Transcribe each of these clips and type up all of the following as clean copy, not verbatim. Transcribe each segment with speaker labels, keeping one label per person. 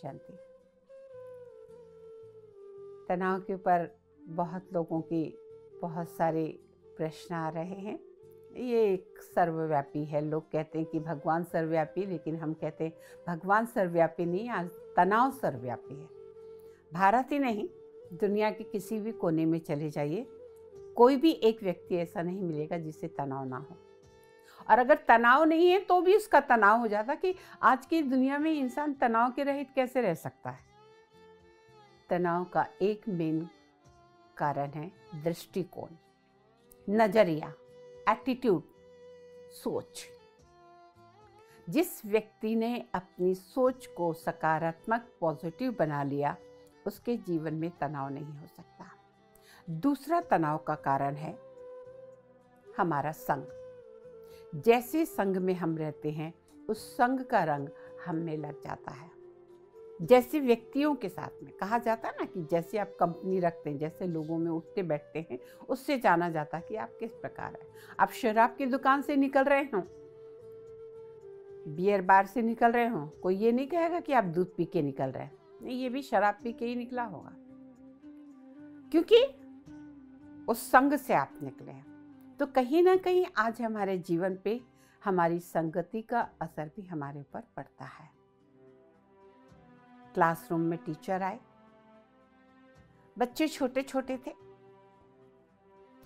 Speaker 1: शांति। तनाव के ऊपर बहुत लोगों की बहुत सारे प्रश्न आ रहे हैं। ये एक सर्वव्यापी है। लोग कहते हैं कि भगवान सर्वव्यापी, लेकिन हम कहते हैं भगवान सर्वव्यापी नहीं, आज तनाव सर्वव्यापी है। भारत ही नहीं, दुनिया के किसी भी कोने में चले जाइए, कोई भी एक व्यक्ति ऐसा नहीं मिलेगा जिसे तनाव ना हो। और अगर तनाव नहीं है तो भी उसका तनाव हो जाता कि आज की दुनिया में इंसान तनाव के रहित कैसे रह सकता है। तनाव का एक मेन कारण है दृष्टिकोण, नजरिया, एटीट्यूड, सोच। जिस व्यक्ति ने अपनी सोच को सकारात्मक, पॉजिटिव बना लिया, उसके जीवन में तनाव नहीं हो सकता। दूसरा तनाव का कारण है हमारा संग। जैसे संग में हम रहते हैं, उस संग का रंग हम में लग जाता है। जैसे व्यक्तियों के साथ में कहा जाता है ना कि जैसे आप कंपनी रखते हैं, जैसे लोगों में उठते बैठते हैं, उससे जाना जाता है कि आप किस प्रकार हैं। आप शराब की दुकान से निकल रहे हो, बियर बार से निकल रहे हो, कोई ये नहीं कहेगा कि आप दूध पी के निकल रहे हैं। नहीं, ये भी शराब पी के ही निकला होगा, क्योंकि उस संग से आप निकले हैं। तो कहीं ना कहीं आज हमारे जीवन पे हमारी संगति का असर भी हमारे ऊपर पड़ता है। क्लासरूम में टीचर आए, बच्चे छोटे छोटे थे,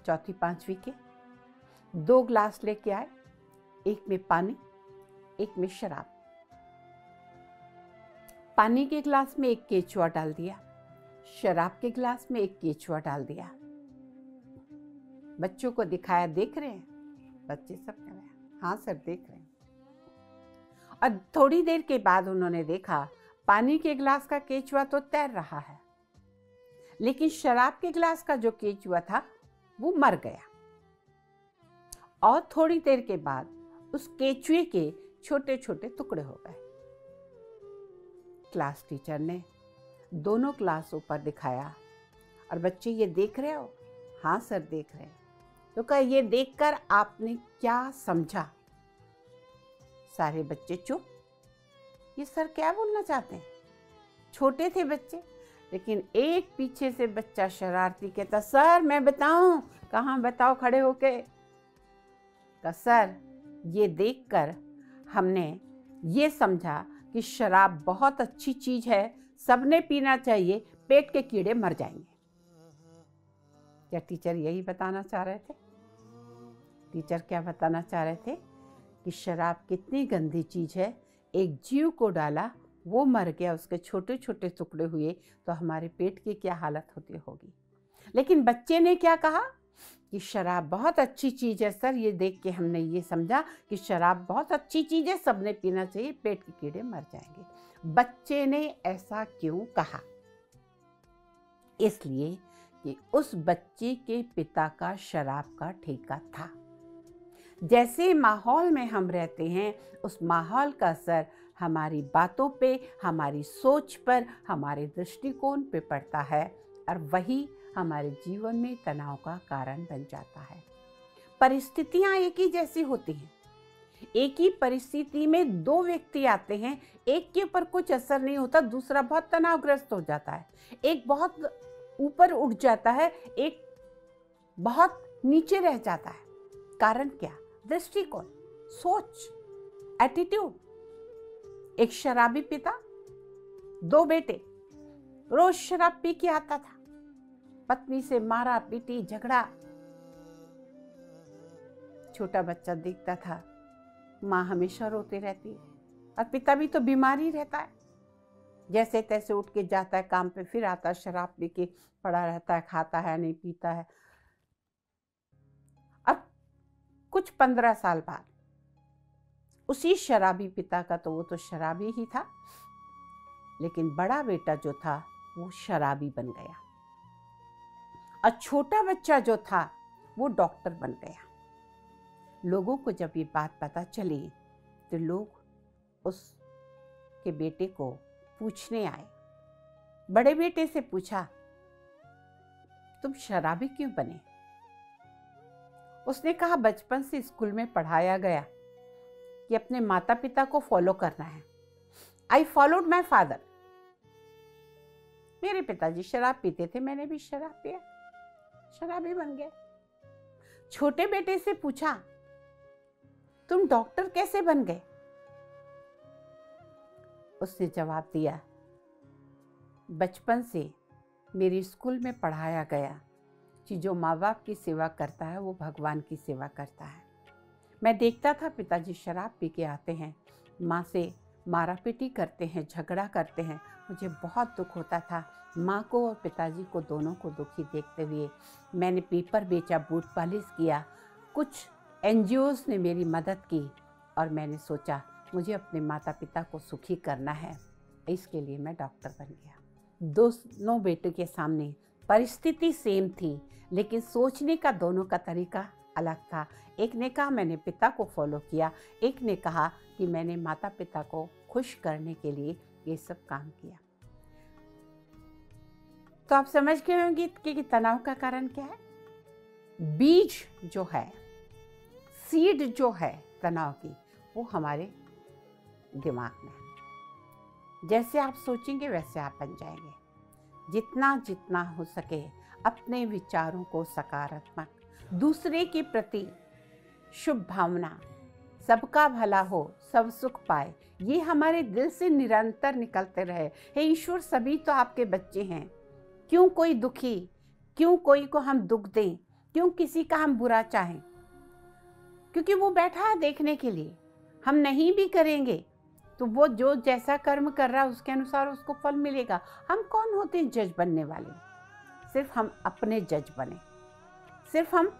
Speaker 1: चौथी पांचवी के, 2 ग्लास लेके आए, एक में पानी, एक में शराब। पानी के गिलास में एक केचुआ डाल दिया, शराब के गिलास में एक केचुआ डाल दिया। बच्चों को दिखाया, देख रहे हैं बच्चे, सब कह रहे हैं हाँ सर देख रहे हैं। और थोड़ी देर के बाद उन्होंने देखा पानी के गिलास का केचुआ तो तैर रहा है, लेकिन शराब के गिलास का जो केचुआ था वो मर गया। और थोड़ी देर के बाद उस केचुए के छोटे छोटे टुकड़े हो गए। क्लास टीचर ने दोनों क्लासों पर दिखाया और बच्चे ये देख रहे हो? हाँ सर देख रहे हैं। तो कहा ये देखकर आपने क्या समझा? सारे बच्चे चुप। ये सर क्या बोलना चाहते हैं? छोटे थे बच्चे, लेकिन एक पीछे से बच्चा शरारती कहता, सर मैं बताऊं? कहाँ बताओ? खड़े होके कहा, सर ये देखकर हमने ये समझा कि शराब बहुत अच्छी चीज है, सबने पीना चाहिए, पेट के कीड़े मर जाएंगे। क्या टीचर यही बताना चाह रहे थे? टीचर क्या बताना चाह रहे थे कि शराब कितनी गंदी चीज है, एक जीव को डाला, वो मर गया, उसके छोटे छोटे टुकड़े हुए, तो हमारे पेट की क्या हालत होती होगी। लेकिन बच्चे ने क्या कहा कि शराब बहुत अच्छी चीज है सर, ये देख के हमने ये समझा कि शराब बहुत अच्छी चीज है, सबने पीना चाहिए, पेट के कीड़े मर जाएंगे। बच्चे ने ऐसा क्यों कहा? इसलिए कि उस बच्चे के पिता का शराब का ठेका था। जैसे माहौल में हम रहते हैं, उस माहौल का असर हमारी बातों पे, हमारी सोच पर, हमारे दृष्टिकोण पे पड़ता है, और वही हमारे जीवन में तनाव का कारण बन जाता है। परिस्थितियां एक ही जैसी होती हैं। एक ही परिस्थिति में 2 व्यक्ति आते हैं, एक के ऊपर कुछ असर नहीं होता, दूसरा बहुत तनावग्रस्त हो जाता है। एक बहुत ऊपर उठ जाता है, एक बहुत नीचे रह जाता है। कारण क्या? दृष्टिकोण, सोच, एटीट्यूड। एक शराबी पिता, 2 बेटे, रोज शराब पी के आता था, पत्नी से मारा पीटी, झगड़ा। छोटा बच्चा देखता था, माँ हमेशा रोते रहती है, और पिता भी तो बीमार ही रहता है, जैसे तैसे उठ के जाता है काम पे, फिर आता है, शराब पी के पड़ा रहता है, खाता है नहीं पीता है। अब कुछ 15 साल बाद उसी शराबी पिता का, तो वो तो शराबी ही था, लेकिन बड़ा बेटा जो था वो शराबी बन गया, और छोटा बच्चा जो था वो डॉक्टर बन गया। लोगों को जब ये बात पता चली, तो लोग उसके बेटे को पूछने आए। बड़े बेटे से पूछा, तुम शराबी क्यों बने? उसने कहा, बचपन से स्कूल में पढ़ाया गया कि अपने माता पिता को फॉलो करना है। I followed my father. मेरे पिताजी शराब पीते थे, मैंने भी शराब पिया, शराबी बन गए। छोटे बेटे से पूछा, तुम डॉक्टर कैसे बन गए? उसने जवाब दिया, बचपन से मेरे स्कूल में पढ़ाया गया कि जो माँ बाप की सेवा करता है वो भगवान की सेवा करता है। मैं देखता था पिताजी शराब पी के आते हैं, माँ से मारापीटी करते हैं, झगड़ा करते हैं। मुझे बहुत दुख होता था। माँ को और पिताजी को दोनों को दुखी देखते हुए मैंने पेपर बेचा, बूट पॉलिश किया, कुछ NGOs ने मेरी मदद की और मैंने सोचा मुझे अपने माता पिता को सुखी करना है, इसके लिए मैं डॉक्टर बन गया। दोनों बेटों के सामने परिस्थिति सेम थी, लेकिन सोचने का दोनों का तरीका अलग था। एक ने कहा मैंने पिता को फॉलो किया, एक ने कहा कि मैंने माता पिता को खुश करने के लिए ये सब काम किया। तो आप समझ गए होंगे कि तनाव का कारण क्या है। बीज जो है, सीड जो है तनाव की, वो हमारे दिमाग में है। जैसे आप सोचेंगे वैसे आप बन जाएंगे। जितना जितना हो सके अपने विचारों को सकारात्मक, दूसरे के प्रति शुभ भावना, सबका भला हो, सब सुख पाए, ये हमारे दिल से निरंतर निकलते रहे। हे ईश्वर, सभी तो आपके बच्चे हैं, क्यों कोई दुखी, क्यों कोई को हम दुख दें, क्यों किसी का हम बुरा चाहें? क्योंकि वो बैठा है देखने के लिए। हम नहीं भी करेंगे तो वो जो जैसा कर्म कर रहा है उसके अनुसार उसको फल मिलेगा। हम कौन होते हैं जज बनने वाले? सिर्फ हम अपने जज बने। सिर्फ हम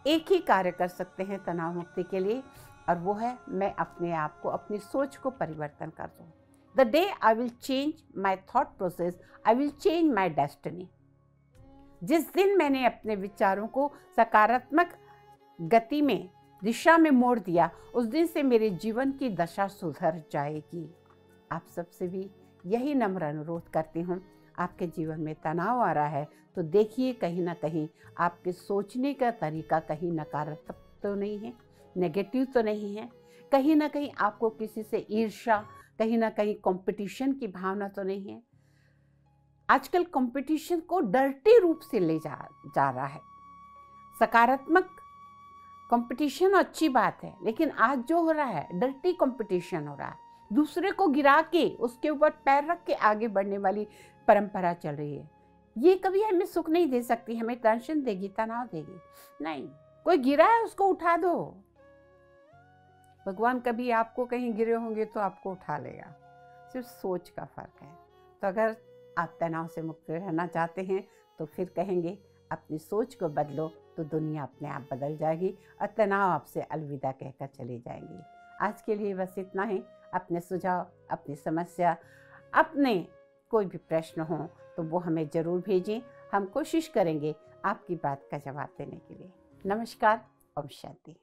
Speaker 1: एक ही कार्य कर सकते हैं तनाव मुक्ति के लिए, और वो है मैं अपने आप को, अपनी सोच को परिवर्तन कर दूँ। The day I will change my thought process, I will change my destiny. जिस दिन मैंने अपने विचारों को सकारात्मक गति में, दिशा में मोड़ दिया, उस दिन से मेरे जीवन की दशा सुधर जाएगी। आप सबसे भी यही नम्र अनुरोध करती हूँ। आपके जीवन में तनाव आ रहा है तो देखिए कहीं ना कहीं आपके सोचने का तरीका कहीं नकारात्मक तो नहीं है, नेगेटिव तो नहीं है, कहीं ना कहीं आपको किसी से ईर्ष्या, कहीं ना कहीं कंपटीशन की भावना तो नहीं है। आजकल कंपटीशन को डर्टी रूप से ले जा रहा है। सकारात्मक कंपटीशन अच्छी बात है, लेकिन आज जो हो रहा है डर्टी कंपटीशन हो रहा है। दूसरे को गिरा के उसके ऊपर पैर रख के आगे बढ़ने वाली परंपरा चल रही है। ये कभी हमें सुख नहीं दे सकती, हमें टेंशन देगी, तनाव देगी। नहीं, कोई गिरा है उसको उठा दो। भगवान कभी आपको कहीं गिरे होंगे तो आपको उठा लेगा। सिर्फ सोच का फर्क है। तो अगर आप तनाव से मुक्त रहना चाहते हैं तो फिर कहेंगे अपनी सोच को बदलो तो दुनिया अपने आप बदल जाएगी और तनाव आपसे अलविदा कहकर चली जाएंगी। आज के लिए बस इतना ही। अपने सुझाव, अपनी समस्या, अपने कोई भी प्रश्न हो तो वो हमें ज़रूर भेजें। हम कोशिश करेंगे आपकी बात का जवाब देने के लिए। नमस्कार, ओम शांति।